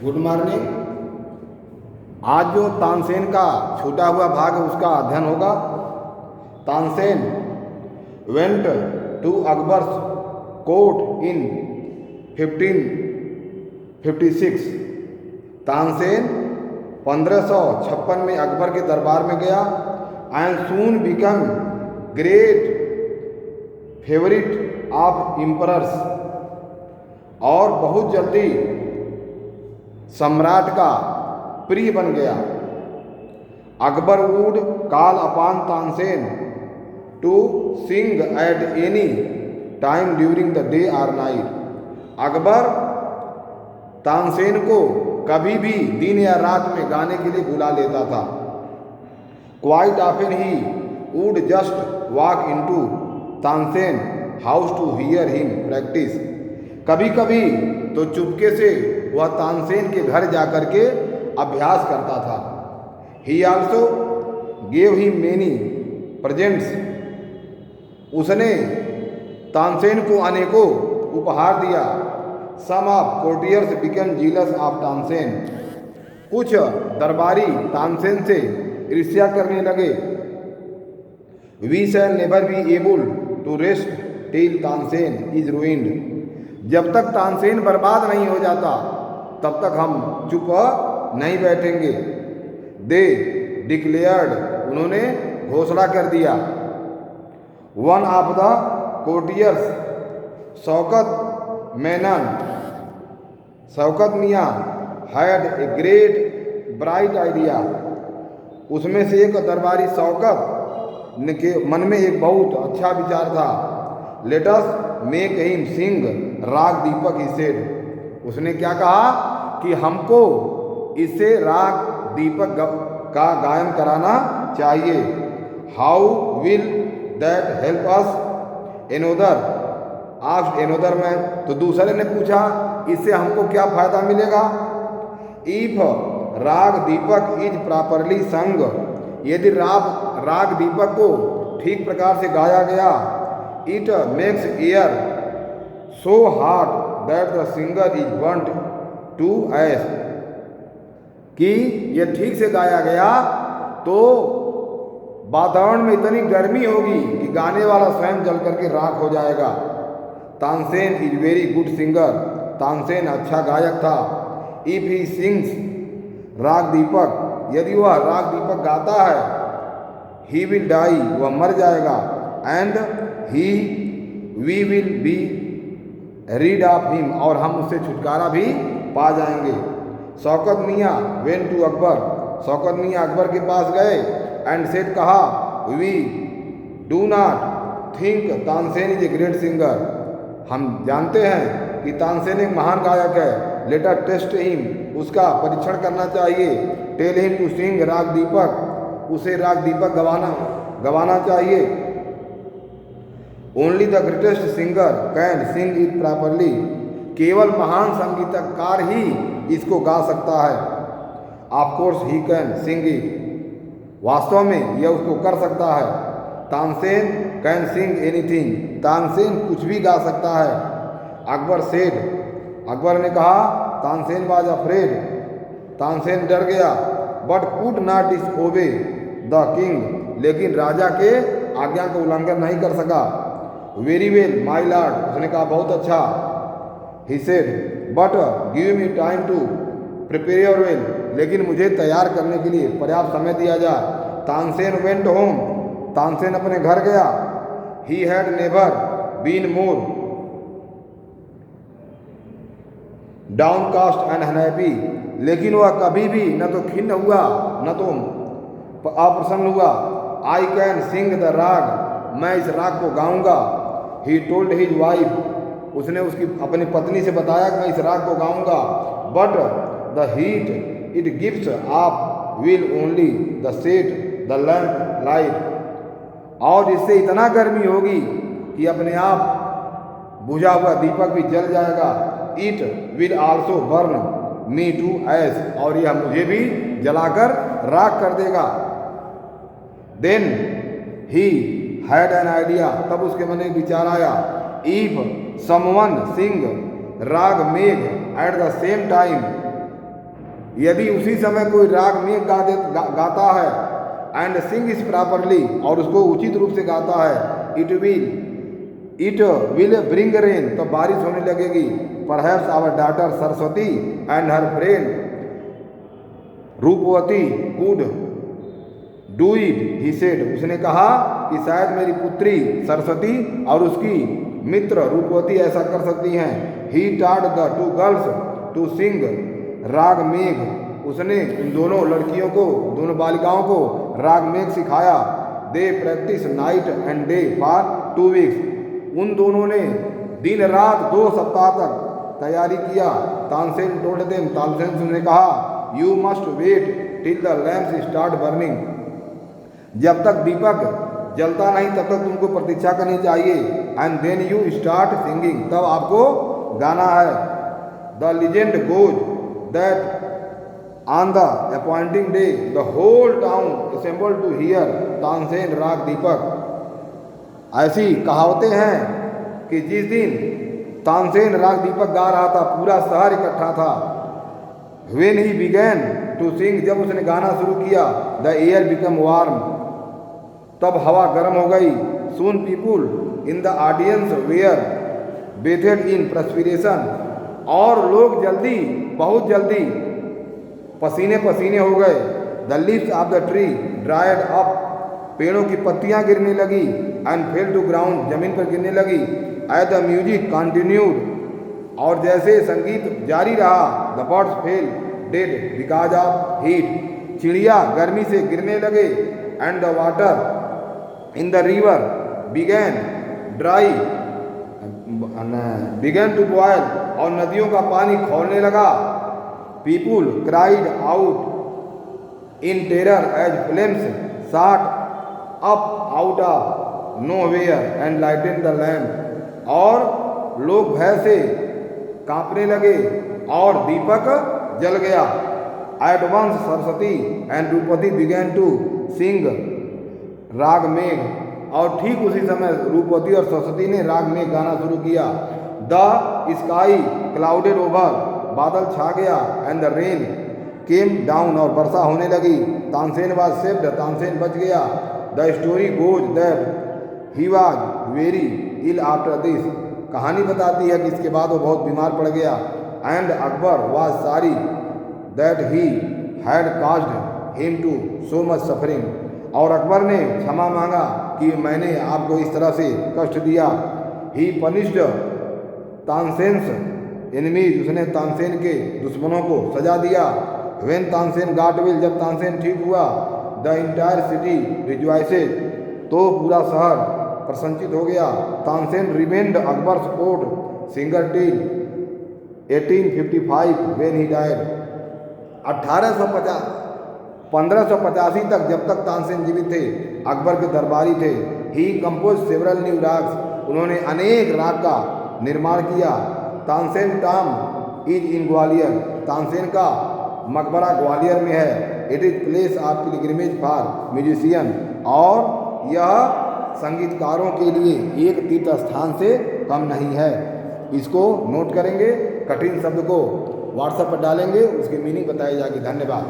Good morning. आज जो तानसेन का छूटा हुआ भाग है उसका अध्ययन होगा। Tansen went to Akbar's court in 1556। Tansen 1556 में अकबर के दरबार में गया। And soon become great favourite of emperors, और बहुत जल्दी सम्राट का प्रिय बन गया। Akbar would call upon Tansen to sing at any time during the day और नाइट। अकबर तानसेन को कभी भी दिन या रात में गाने के लिए बुला लेता था। Quite often he would just walk into Tansen house to hear him practise. कभी कभी तो चुपके से वह तानसेन के घर जाकर के अभ्यास करता था। He also gave him many presents. उसने तानसेन को अनेकों उपहार दिया। Some of courtiers become jealous of Tansen. कुछ दरबारी तानसेन से ईर्ष्या करने लगे। We shall never be able to rest till Tansen is ruined. जब तक तानसेन बर्बाद नहीं हो जाता तब तक हम चुप नहीं बैठेंगे। दे डिक्लेयर्ड, उन्होंने घोषणा कर दिया। One of the courtiers Shaukat Menon, Shaukat Miyan had a great bright idea. उसमें से एक दरबारी शौकत के मन में एक बहुत अच्छा विचार था। लेट अस मेक हिम सिंग राग दीपक, ही सेड। उसने क्या कहा कि हमको इससे राग दीपक का गायन कराना चाहिए। How will that help us? Another asked another man, तो दूसरे ने पूछा इससे हमको क्या फायदा मिलेगा? इफ राग दीपक इज प्रॉपरली संग, यदि राग दीपक को ठीक प्रकार से गाया गया, it makes air so hot that the singer is burnt to ash, कि यह ठीक से गाया गया तो वातावरण में इतनी गर्मी होगी कि गाने वाला स्वयं जल करके राख हो जाएगा। Tansen is very good singer, Tansen अच्छा गायक था। इफ ही सिंग्स राग दीपक, यदि वह राग दीपक गाता है, ही विल डाई, वह मर जाएगा। And we will be rid of him, और हम उससे छुटकारा भी पा जाएंगे। शौकत मियाँ वेंट टू अकबर, शौकत मियाँ अकबर के पास गए। एंड सेड, कहा, we do not think Tansen is a great singer. हम जानते हैं कि तानसेन एक महान गायक है। लेट अस टेस्ट हिम, उसका परीक्षण करना चाहिए। टेल हिम टू सिंग राग दीपक, उसे राग दीपक गवाना चाहिए। Only the greatest singer can sing it properly, केवल महान संगीतकार ही इसको गा सकता है। Of course he can sing it, वास्तव में यह उसको कर सकता है। Tansen can sing anything, Tansen कुछ भी गा सकता है। अकबर सेड, अकबर ने कहा, तानसेन वाज अफ्रेड, तानसेन डर गया। But could not disobey the king, लेकिन राजा के आज्ञा का उल्लंघन नहीं कर सका। वेरी वेल माई लॉर्ड, उसने कहा बहुत अच्छा। He said, but give me time to prepare your well, लेकिन मुझे तैयार करने के लिए पर्याप्त समय दिया जाए। तानसेन वेंट होम, तानसेन अपने घर गया। He had never been more downcast and unhappy, लेकिन वह कभी भी न तो खिन्न हुआ न तो अप्रसन्न हुआ। आई कैन सिंग द राग, मैं इस राग को गाऊंगा। ही टोल्ड हिज वाइफ, उसने उसकी अपनी पत्नी से बताया कि मैं इस राग को गाऊंगा। But the heat it gives off will only the set the lamp light, और इससे इतना गर्मी होगी कि अपने आप बुझा हुआ दीपक भी जल जाएगा। It will also burn me to ash, और यह मुझे भी जलाकर राख कर देगा। Then he had an idea, तब उसके मन में विचार आया। इफ समवन सिंग राग मेघ एट द सेम टाइम यदि उसी समय कोई राग मेघ गाता है एंड सिंग इज प्रॉपरली, और उसको उचित रूप से गाता है, इट विल ब्रिंग रेन, तो बारिश होने लगेगी। Perhaps our daughter Saraswati and her friend Roopvati could do it, he said, उसने कहा कि शायद मेरी पुत्री सरस्वती और उसकी मित्र रूपवती ऐसा कर सकती हैं। ही टाड the two girls to sing raga Megh, उसने उन दोनों लड़कियों को, दोनों बालिकाओं को राग मेघ सिखाया। They practice night and day for 2 weeks, उन दोनों ने दिन रात 2 सप्ताह तक तैयारी किया। तानसेन टोल्ड देम, तानसेन ने कहा, you must wait till the lamps start burning, जब तक दीपक जलता नहीं तब तक तुमको प्रतीक्षा करनी चाहिए। And then you start singing, तब आपको गाना है। The legend goes that on the appointing day the whole town assemble to hear Tansen Raag Deepak, ऐसी कहावतें हैं कि जिस दिन तानसेन राग दीपक गा रहा था पूरा शहर इकट्ठा था। When he began to sing, जब उसने गाना शुरू किया, the air became warm, तब हवा गर्म हो गई। Soon people in the audience were bathed in perspiration, और लोग जल्दी, बहुत जल्दी पसीने पसीने हो गए। The leaves of the tree dried up, पेड़ों की पत्तियां गिरने लगी। And fell to ground, जमीन पर गिरने लगी। As the music continued, और जैसे संगीत जारी रहा, the birds fell dead because of heat, चिड़िया गर्मी से गिरने लगे। And the water in the river began to boil, और नदियों का पानी खौलने लगा। People cried out in terror as flames shot up out of nowhere and lightened the lamp, और लोग भय से कांपने लगे और दीपक जल गया। At once सरस्वती and रूपवती began to sing राग मेघ, और ठीक उसी समय रूपवती और सरस्वती ने राग मेघ गाना शुरू किया। The sky clouded over, बादल छा गया। And the rain came down, और वर्षा होने लगी। तानसेन was saved, तानसेन बच गया। The story goes that he was very ill after this, कहानी बताती है कि इसके बाद वो बहुत बीमार पड़ गया। And Akbar was sorry that he had caused him to so much suffering, और अकबर ने क्षमा मांगा कि मैंने आपको इस तरह से कष्ट दिया। He punished तानसेन्स enemies, उसने तानसेन के दुश्मनों को सजा दिया। When तानसेन got well, जब तानसेन ठीक हुआ, the entire city rejoiced, तो पूरा शहर प्रसन्नचित हो गया। Tansen remained Akbar's court singer till 1855 when he died, 1585 तक, जब तक तानसेन जीवित थे, अकबर के दरबारी थे। ही कंपोज सेवरल न्यू राग्स, उन्होंने अनेक राग का निर्माण किया। Tansen Tom is in Gwalior, Tansen का मकबरा ग्वालियर में है। It is place of pilgrimage for musician, और यह संगीतकारों के लिए एक तीर्थ स्थान से कम नहीं है। इसको नोट करेंगे, कठिन शब्द को व्हाट्सएप पर डालेंगे, उसकी मीनिंग बताई जाएगी। धन्यवाद।